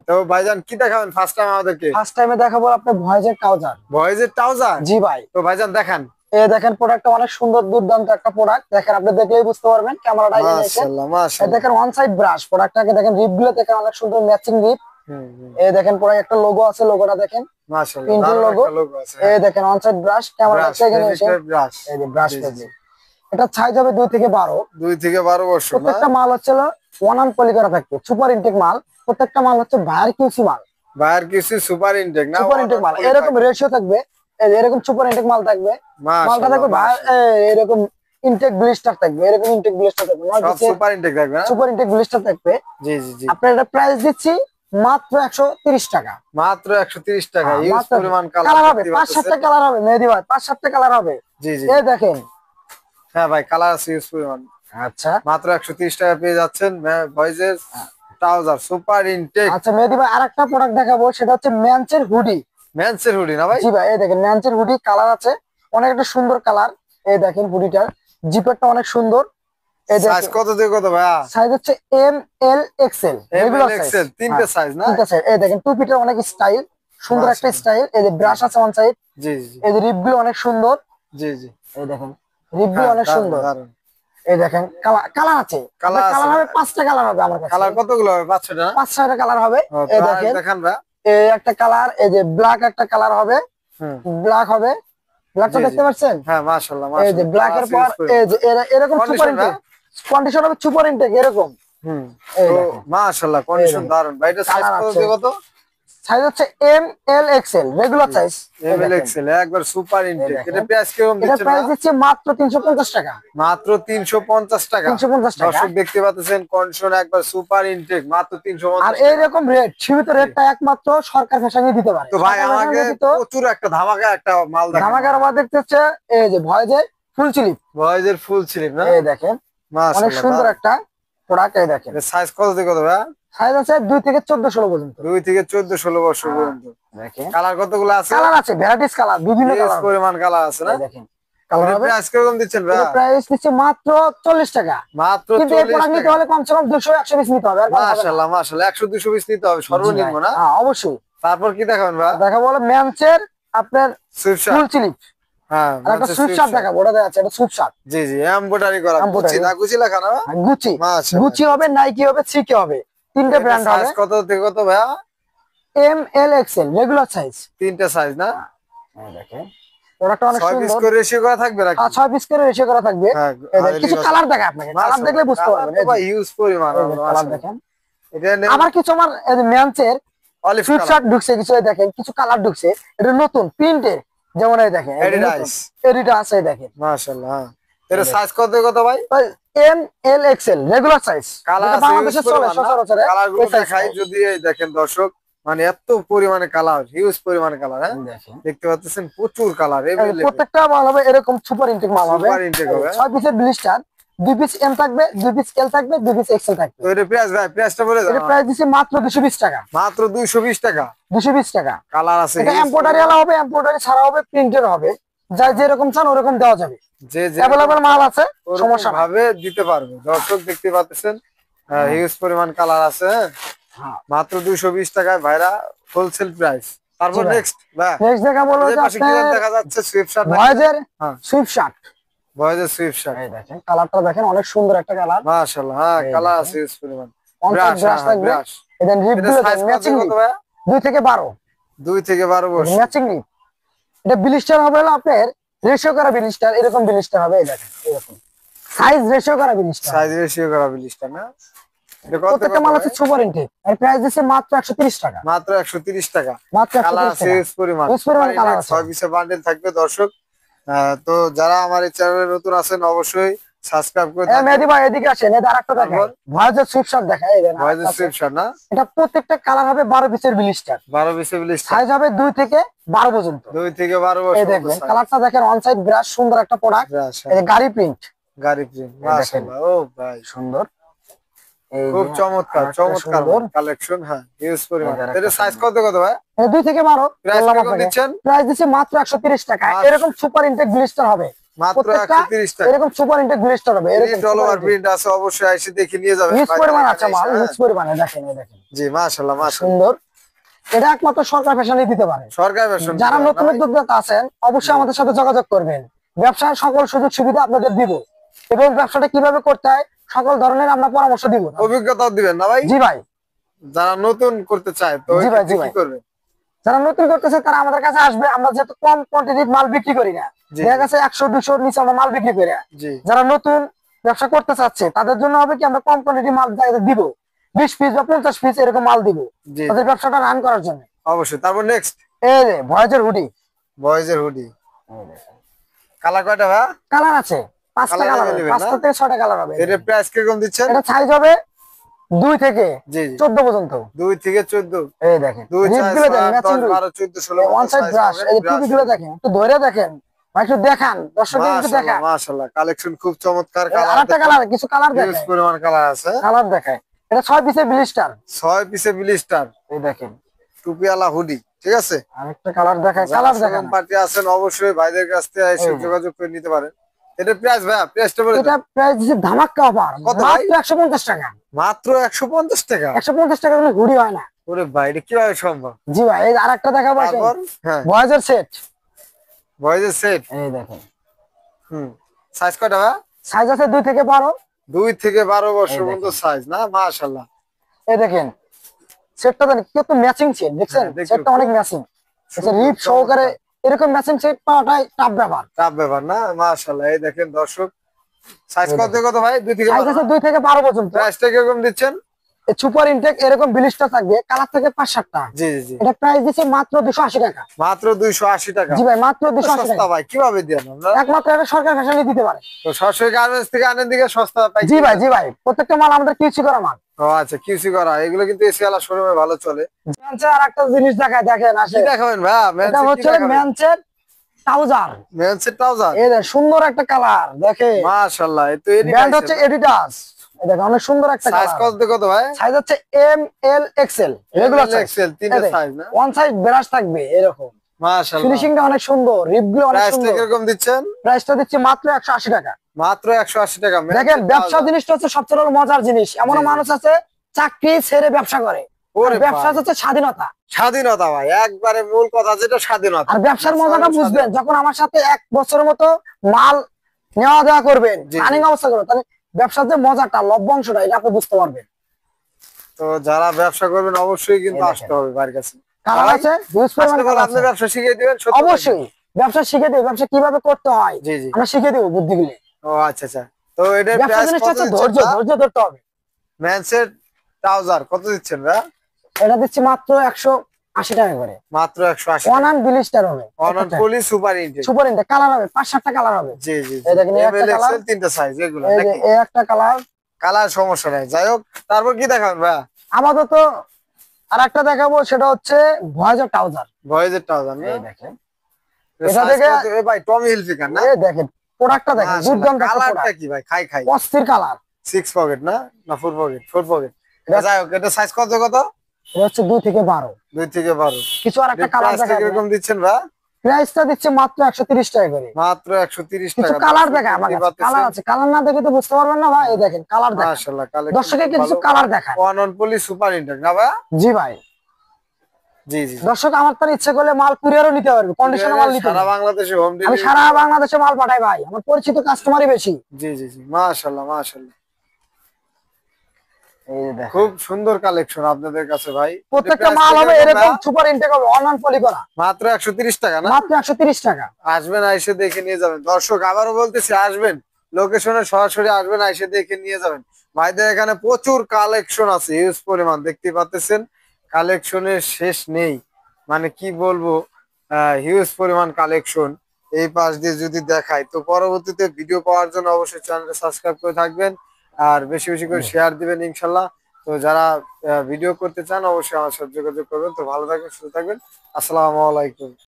তো ভাইজান কি দেখাবেন ফার্স্ট টাইম আমাদেরকে? ফার্স্ট টাইমে দেখাবো আপনার ভয়েজের ট্রাউজার। ভয়েজের ট্রাউজার? জি ভাই। তো ভাইজান দেখান। এই দেখেন প্রোডাক্টটা অনেক সুন্দর, দুর্দান্ত একটা প্রোডাক্ট। দেখেন আপনি দেখলেই বুঝতে পারবেন, ক্যামেরাটা এনে এসে। মাশাআল্লাহ এই মাশাআল্লাহ। দেখেন ওয়ান সাইড ব্রাশ, প্রোডাক্টটাকে দেখেন রিপ গুলো দেখেন অনেক সুন্দর ম্যাচিং রিপ। এই দেখেন প্রোডাক্ট একটা লোগো আছে, লোগোটা দেখেন মাশাআল্লাহ, প্রিন্টের লোগো। লোগো আছে। এই দেখেন ওয়ান সাইড ব্রাশ, ক্যামেরাটা এখানে এসে ব্রাশ, এই যে ব্রাশ পেজি। এটা সাইজ হবে 2 থেকে 12। 2 থেকে 12 বছর না? প্রত্যেকটা মাল হচ্ছে ওয়ান আন পলি করা থাকবে, সুপার ইনটেক মাল। প্রত্যেকটা মাল হচ্ছে ভায়ার কিউসি মাল। ভায়ার কিউসি সুপার ইনটেক না? সুপার ইনটেক মাল এরকম রেশিও থাকবে, এই যে এরকম সুপার ইনটেক মাল থাকবে। মালটা থাকবে এরকম ইনটেক ব্লিস্টার থাকবে, এরকম ইনটেক ব্লিস্টার থাকবে, সব সুপার ইনটেক থাকবে না? সুপার ইনটেক ব্লিস্টার থাকবে। জি জি জি। আপনার এটা প্রাইস দিচ্ছি মাত্র 130 টাকা। মাত্র 130 টাকা। ইউজ পরিমাণ কালার হবে 5-7টা কালার হবে মেহেদী ভাই, 5-7টা কালার হবে। জি জি। এই দেখেন। হ্যাঁ ভাই, কালার আছে ইউজ পরিমাণ। আচ্ছা, মাত্র 130 টাকা পেয়ে যাচ্ছেন ভয়েজের ট্রাউজার সুপার ইনটেক। আচ্ছা মেহেদী ভাই আরেকটা প্রোডাক্ট দেখাবো, সেটা হচ্ছে ম্যানচের হুডি। ম্যানসের হুডি না ভাই? জি ভাই, এই দেখেন ম্যানচের হুডি কালার আছে, অনেক একটা সুন্দর কালার। এই দেখেন হুডিটার জিপারটা অনেক সুন্দর। এই সাইজ কত থেকে কত ভাই? সাইজ হচ্ছে M L XL, regular XL, তিনটে সাইজ না? তিনটা সাইজ। এই দেখেন টুপিটার অনেক স্টাইল, সুন্দর একটা স্টাইল। এই যে ব্রাশ আছে ওয়ান সাইড। জি জি। এই যে রিপ গুলো অনেক সুন্দর। জি জি। এই দেখেন রিপ গুলো অনেক সুন্দর। দারুন। এই দেখেন কালার আছে, কালার হবে 5টা কালার হবে আমার কাছে। কালার কতগুলো হবে? 5-6টা? 5-6টা কালার হবে। এই দেখেন দেখান ভাই। এই একটা কালার, এই যে ব্ল্যাক একটা কালার হবে, ব্ল্যাক হবে। ব্ল্যাকটা দেখতে পাচ্ছেন? হ্যাঁ মাশাআল্লাহ এই যে মাশাআল্lah। ব্ল্যাক এর পর এই যে এরকম সুপার ইনটেক কন্ডিশন হবে, সুপার ইনটেক এরকম। এই তো দেখেন মাশাআল্লাহ কন্ডিশন দারুন ভাই। এটা সাইজ কত থেকে কত? সাইজ হচ্ছে M L XL, regular size. M L XL একবার সুপার ইনটেক। এটা প্রাইস কেমন এটা দিচ্ছেন? প্রাইস দিচ্ছে মাত্র 350 টাকা। মাত্র 350 টাকা। 350 টাকা। দর্শক দেখতে পাচ্ছেন কন্ডিশন একবার সুপার ইনটেক মাত্র 350। আর এইরকম রেট, সীমিত রেটটা একমাত্র সরকার ফ্যাশনে দিতে পারে। তো ভাই আমাকে প্রচুর একটা ধামাকা একটা মাল দেখান। ধামাকার আবার দেখতে হচ্ছে এই যে ভয়েজের ফুল স্লিপ। ভয়েজের ফুল স্লিপ না? এই দেখেন মাশাআল্লাহ অনেক সুন্দর একটা প্রোডাক্ট। এই দেখেন এর সাইজ কত থেকে কত ভাই? সাইজ আছে 2 থেকে 14-16 পর্যন্ত। 2 থেকে 14-16 বছর পর্যন্ত। দেখেন কালার কতগুলো আছে? কালার আছে, ভ্যারাইটিস কালার, বিভিন্ন কালার পরিমাণ কালার আছে না? দেখেন কালার হবে। প্রাইস কিরকম দিচ্ছেন ভাই? এর প্রাইস দিচ্ছে মাত্র 40 টাকা। মাত্র 40 কিন্তু এই প্রোডাক্ট নিতে হলে কমসে কম 200-100 পিস নিতে হবে। মাশাআল্লাহ মাশাআল্লাহ 100-200 পিস নিতে হবে সর্বনিম্ন না? হ্যাঁ অবশ্যই। তারপর কি দেখাবেন ভাই? দেখাবো হলো ম্যানচের আপনার সুইফট শার্ট। ফুল স্লিপ। হ্যাঁ আর একটা সুইফট শার্ট দেখাবো, ওটা আছে এটা সুইফট শার্ট। জি জি এমব্রয়ডারি করা। গুচি না? গুচি লেখা না? গুচি। মাশাআল্লাহ। গুচি হবে, নাইকি হবে, সিকে হবে, তিনটা ব্র্যান্ড হবে। সাইজ কত থেকে কত ভাই? M L XL regular size. তিনটা সাইজ না? হ্যাঁ দেখেন প্রোডাক্টটা অনেক 6 পিস সুন্দর। করে রেশিও করা থাকবে নাকি? 6 পিস করে রেশিও করা থাকবে। হ্যাঁ, এই দেখেন কিছু কালার দেখায় আপনাকে, কালার দেখলে বুঝতে পারবেন। এই ভাই হিউজ পরিমাণ কালার দেখেন। এটা আবার কিছু আমার এই যে ম্যানচের অলিভ সুইফট কালার শার্ট ঢুকছে কিছু, এই দেখেন কিছু কালার ঢুকছে, এটা নতুন প্রিন্টের। যেমন এই দেখেন এডিটা আছে, এই দেখেন মাশাআল্লাহ। হ্যাঁ এর সাইজ কত থেকে কত ভাই? M L XL regular size. Colour এটা বাংলাদেশে চলে সচরাচর। কালারগুলো দেখাই যদি। এই দেখেন দর্শক, মানে এত পরিমাণে কালার, হিউজ পরিমাণে কালার। হ্যাঁ দেখতে পাচ্ছেন প্রচুর কালার। প্রত্যেকটা মাল হবে এরকম সুপার ইনটেক মাল হবে। সুপার ইনটেক হবে। 6 পিসের ব্লিস্টার, 2 পিস এম থাকবে, 2 পিস এল থাকবে, 2 পিস এক্সেল থাকবে। তো এর প্রাইস ভাই, প্রাইসটা বলে দাও। এর প্রাইস দিছে মাত্র 220 টাকা। মাত্র 220 টাকা। 220 টাকা। কালার আছে, এটা এমব্রয়ডারি আলা হবে, এমব্রয়ডারি ছাড়া হবে, প্রিন্টের হবে। যাই যেরকম চান ওরকম দেওয়া যাবে। যে যে अवेलेबल মাল আছে, সমস্যা ভাবে দিতে পারবে। দর্শক দেখতে পাচ্ছেন হিউজ পরিমাণ কালার আছে। হ্যাঁ মাত্র 220 টাকায় ভাইরা হোলসেল প্রাইস। তারপর নেক্সট ভাই নেক্সট দেখা বলো যে দেখা যাচ্ছে সুইফট শার্ট। ভয়েজের সুইফট শার্ট। ভয়েজের সুইফট শার্ট এই দেখেন কালারটা দেখেন অনেক সুন্দর একটা কালার। মাশাআল্লাহ। হ্যাঁ কালার আছে হিউজ পরিমাণ। ব্রাশ থাকবে। এদেন রিপ গুলো ম্যাচিং 2 থেকে 12। 2 থেকে 12 বছর ম্যাচিং রিপ। এটা ব্লিস্টার হবে হলো আপনার রেশিও করা ব্লিস্টার, এরকম ব্লিস্টার হবে। এই দেখেন এরকম সাইজ রেশিও করা ব্লিস্টার। সাইজ রেশিও করা ব্লিস্টার না? এটা কত প্রত্যেকটা মাল আছে সুপার ইনটেক। এর প্রাইস দিছে মাত্র 130 টাকা। মাত্র 130 টাকা। মাত্র 130 টাকা। কালার আছে হিউজ পরিমাণ। হিউজ পরিমাণ কালার আছে। 6 পিসের বান্ডেল থাকবে দর্শক। তো যারা আমার এই চ্যানেলে নতুন আছেন অবশ্যই সাবস্ক্রাইব করে এই মেহেদী ভাই এদিকে আসেন, এই আরেকটা দেখেন ভয়েজের সুইফট শার্ট দেখায়। এই দেখেন ভয়েজের সুইফট শার্ট না? এটা প্রত্যেকটা কালার হবে 12 পিসের ব্লিস্টার। 12 পিসের ব্লিস্টার। সাইজ হবে 2 থেকে 12 পর্যন্ত। 2 থেকে 12 বছর। এই দেখেন কালারটা দেখেন, অন সাইড ব্রাশ, সুন্দর একটা প্রোডাক্ট। এই যে গাড়ি প্রিন্ট। গাড়ি প্রিন্ট মাশাআল্লাহ। ও ভাই সুন্দর, খুব চমৎকার চমৎকার কালেকশন। হ্যাঁ হিউজ পরিমাণ। এর সাইজ কত কত ভাই? 2 থেকে 12। প্রাইস কত দিচ্ছেন? প্রাইস দিচ্ছে মাত্র 130 টাকা। এরকম সুপার ইনটেক ব্লিস্টার হবে মাত্র প্রত্যেকটা 130 টাকা এরকম সুপার ইনটেক ব্লিস্টার হবে, এরকম ডল ওভার প্রিন্ট আছে, অবশ্যই এসে দেখে নিয়ে যাবেন হিউজ পরিমাণ আছে মাল, হিউজ পরিমাণে দেখেন, এই দেখেন জি মাশাআল্লাহ মাশাআল্লাহ সুন্দর। এটা একমাত্র সরকার ফ্যাশনই দিতে পারে। সরকার ভার্সন যারা নতুন উদ্যোক্তা আছেন অবশ্যই আমাদের সাথে যোগাযোগ করবেন, ব্যবসার সকল সুযোগ সুবিধা আপনাদের দিব এবং ব্যবসাটা কিভাবে করতে হয় সকল ধরনের আমরা পরামর্শ দিব। অভিজ্ঞতাও দিবেন না ভাই? জি ভাই। যারা নতুন করতে চায় তো জি ভাই, জি কি ভাই। করবে? যারা নতুন করতেছে তারা আমাদের কাছে আসবে, আমরা যেহেতু কম কোয়ান্টিটির মাল বিক্রি করি না, দেখা গেছে 100-200 নিচে আমরা মাল বিক্রি করি। যারা নতুন ব্যবসা করতে চাচ্ছে তাদের জন্য হবে কি আমরা কম কোয়ান্টিটির মাল দিব, 20 পিস বা 50 পিস এরকম মাল দিব তাদের ব্যবসাটা রান করার জন্য। অবশ্যই। তারপর নেক্সট এই যে ভয়েজের হুডি, বয়েজের হুডি কালার কয়টা ভাই? কালার আছে 5টা কালার, 5টা থেকে 6টা কালার হবে। এর প্রাইস কিরকম দিচ্ছেন? এটা সাইজ হবে 2 থেকে জি 14 পর্যন্ত। 2 থেকে 14, এই দেখেন 2 4 রিপগুলো দেখেন, 10 ম্যাচিং 12 14 16 ওয়ান সাইড ব্রাশ, এই টুপিগুলো দেখেন, একটু ধরে দেখেন ভাই, একটু দেখান দর্শকদের, একটু দেখান। মাশাআল্লাহ কালেকশন খুব চমৎকার। কালার আরেকটা কালার, কিছু কালার হিউজ দেখায়, পরিমাণ কালার আছে, কালার দেখায়। এটা 6 পিসের ব্লিস্টার, 6 পিসে ব্লিস্টার, এই দেখেন টুপিওয়ালা হুডি, ঠিক আছে? আরেকটা কালার দেখায়, কালার দেখান। পার্টি আছেন অবশ্যই ভাইদের কাছ থেকে এসে যোগাযোগ করে নিতে পারেন। এটা প্রাইস ভাই, প্রাইসটা বলে এটা প্রাইস দিছে ধামাকা অফার, কত ভাই? মাত্র 150 টাকা। মাত্র 150 টাকা? 150 টাকা কোনো হুডি হয় না। ওরে ভাই এটা কিভাবে সম্ভব? জি ভাই, এই আরেকটা দেখাবো, তারপর হ্যাঁ ভয়েজের সেট, বয়েজের সেট, এই দেখেন সাইজ কয়টা ভাই? সাইজ আছে 2 থেকে 12, 2 থেকে 12 বছর পর্যন্ত সাইজ না? মাশাআল্লাহ। এই দেখেন সেটটা দেন কত ম্যাচিং সেট, দেখছেন সেটটা অনেক ম্যাচিং, আচ্ছা রিপ সহকারে এরকম ম্যাচিং সেট পাওয়াটাই টাফ ব্যাপার, টাফ ব্যাপার না? মাশাআল্লাহ। এই দেখেন দর্শক, সাইজ কত থেকে কত ভাই? 2 থেকে সাইজ 12, আছে 2 থেকে 12 পর্যন্ত। প্রাইসটা কিরকম দিচ্ছেন? এই সুপার ইনটেক এরকম ব্লিস্টার থাকবে, কালার থেকে 5-7টা। জি জি জি, এটা প্রাইস দিচ্ছে মাত্র 280 টাকা। মাত্র 280 টাকা? জি ভাই, মাত্র 280 সস্তা টাকা। ভাই, কিভাবে দেন আমরা? একমাত্র এটা সরকার ফ্যাশনই দিতে পারে। তো সরাসরি গার্মেন্টস থেকে আনেন দিকে সস্তা পাই? জি ভাই, জি ভাই, প্রত্যেকটা মাল আমাদের কিউসি করা মাল। ও আচ্ছা, কিউসি করা, এগুলো কিন্তু এসিআলা শোরুমে ভালো চলে। ম্যানচের আরেকটা জিনিস দেখায়, দেখেন আসে, কি দেখাবেন ভাই? এটা হচ্ছে ম্যানচের ট্রাউজার, মেন্সের ট্রাউজার, এই দেখেন সুন্দর একটা কালার, দেখেন মাশাআল্লাহ। এই তো ব্র্যান্ড হচ্ছে এডিডাস, এই দেখেন অনেক সুন্দর একটা সাইজ কালার। কত থেকে কত ভাই? সাইজ হচ্ছে M L XL, regular XL, তিনটা সাইজ না? ওয়ান সাইড ব্রাশ থাকবে এরকম, মাশাআল্লাহ। ফিনিশিংটা অনেক সুন্দর, রিপগুলো অনেক প্রাইসটা সুন্দর। কিরকম দিচ্ছেন? প্রাইসটা দিচ্ছি মাত্র 180 টাকা। মাত্র 180 টাকা? দেখেন ব্যবসা জিনিসটা হচ্ছে সবচেয়ে বড় মজার জিনিস, এমন মানুষ আছে চাকরি ছেড়ে ব্যবসা করে, আর ব্যবসা হচ্ছে স্বাধীনতা। স্বাধীনতা ভাই, একবারে মূল কথা যেটা স্বাধীনতা। আর ব্যবসার মজাটা বুঝবেন যখন আমার সাথে 1 বছরের মতো মাল নেওয়া দেওয়া করবেন, রানিং অবস্থা করবেন, তাহলে ব্যবসার যে মজাটা, লভ্যাংশটা, এটা আপনি বুঝতে পারবেন। তো যারা ব্যবসা করবেন অবশ্যই কিন্তু আসতে হবে ভাইয়ের কাছে। কালার আছে, হিউজ পরিমাণে কালার আছে। আপনি ব্যবসা শিখিয়ে দিবেন? অবশ্যই ব্যবসা শিখে দেব, ব্যবসা কিভাবে করতে হয় জি জি, আমরা শিখে দেব বুদ্ধিগুলি। ও আচ্ছা আচ্ছা। তো এটার ব্যবসা প্রাইস জিনিসটা কত হচ্ছে দিচ্ছেন? ধৈর্য, ধৈর্য ধরতে হবে। মেন্সের ট্রাউজার কত দিচ্ছেন ভাই? এটা দিচ্ছি মাত্র 180 টাকা করে, মাত্র 180 ওয়ান অন ব্লিস্টার হবে, অনন poly super intake. Super intake colour হবে, 5-7টা কালার হবে। জি জি, এই দেখেন এই একটা এমএল কালার, এক্সেল, তিনটা সাইজ এগুলো এই যে নাকি? এই একটা কালার। কালার সমস্যা নাই, যাই হোক। তারপর কি দেখাবেন ভাই? আপাতত আর একটা দেখাবো, সেটা হচ্ছে ভয়েজের ট্রাউজার। ভয়েজের ট্রাউজার না? এই দেখেন এটা থেকে এ ভাই টমি হিলফিগার না? এই দেখেন প্রোডাক্টটা দেখেন, দুর্দান্ত একটা কালারটা প্রোডাক্ট, কি ভাই? খাই খাই অস্থির কালার। 6 পকেট না? না 4 পকেট? 4 পকেট। যাই হোক, এটা সাইজ কত কত? এটা হচ্ছে 2 থেকে 12। 2 থেকে 12। কিছু আর একটা কালার প্রাইসটা দেখাবো, কিরকম দিচ্ছেন ভাই? প্রাইসটা দিচ্ছে মাত্র 130 টাকা করে। মাত্র 130 কিছু টাকা? কালার দেখা, আমার কাছে কালার আছে, কালার না দেখে তো বুঝতে পারবেন না ভাই। এই দেখেন কালার দেখা, মাশাআল্লাহ। কালেকশন দর্শককে কিছু কালার দেখায়। অনন পলি সুপার ইনটেক না ভাই? জি ভাই, জি জি, দর্শক আমার তার ইচ্ছে করলে মাল কুরিয়ারও নিতে পারবে, কন্ডিশনাল মাল নিতে সারা পারবে। বাংলাদেশে হোম আমি ডেলিভারি। সারা বাংলাদেশে মাল পাঠাই ভাই, আমার পরিচিত কাস্টমারই বেশি। জি জি জি, মাশাআল্লাহ মাশাআল্লাহ। এই যে দেখেন খুব সুন্দর কালেকশন আপনাদের কাছে ভাই। প্রত্যেকটা মাল হবে এরকম সুপার ইনটেক হবে, অনলাইন পলি করা, মাত্র 130 টাকা না? মাত্র 130 টাকা। আসবেন, আইসে দেখে নিয়ে যাবেন। দর্শক আবারও বলতেছি, আসবেন, লোকেশনে সরাসরি আসবেন, আইসে দেখে নিয়ে যাবেন। ভাইদের এখানে প্রচুর কালেকশন আছে, হিউজ পরিমাণ, দেখতে পাচ্ছেন কালেকশনের শেষ নেই। মানে কি বলবো, হিউজ পরিমাণ কালেকশন। এই পাশ দিয়ে যদি দেখাই, তো পরবর্তীতে ভিডিও পাওয়ার জন্য অবশ্যই চ্যানেলটা সাবস্ক্রাইব করে থাকবেন আর বেশি বেশি করে শেয়ার দিবেন ইনশাল্লাহ। তো যারা ভিডিও করতে চান অবশ্যই আমার সাথে যোগাযোগ করবেন। তো ভালো থাকবেন, সুস্থ থাকবেন, আসসালামু আলাইকুম।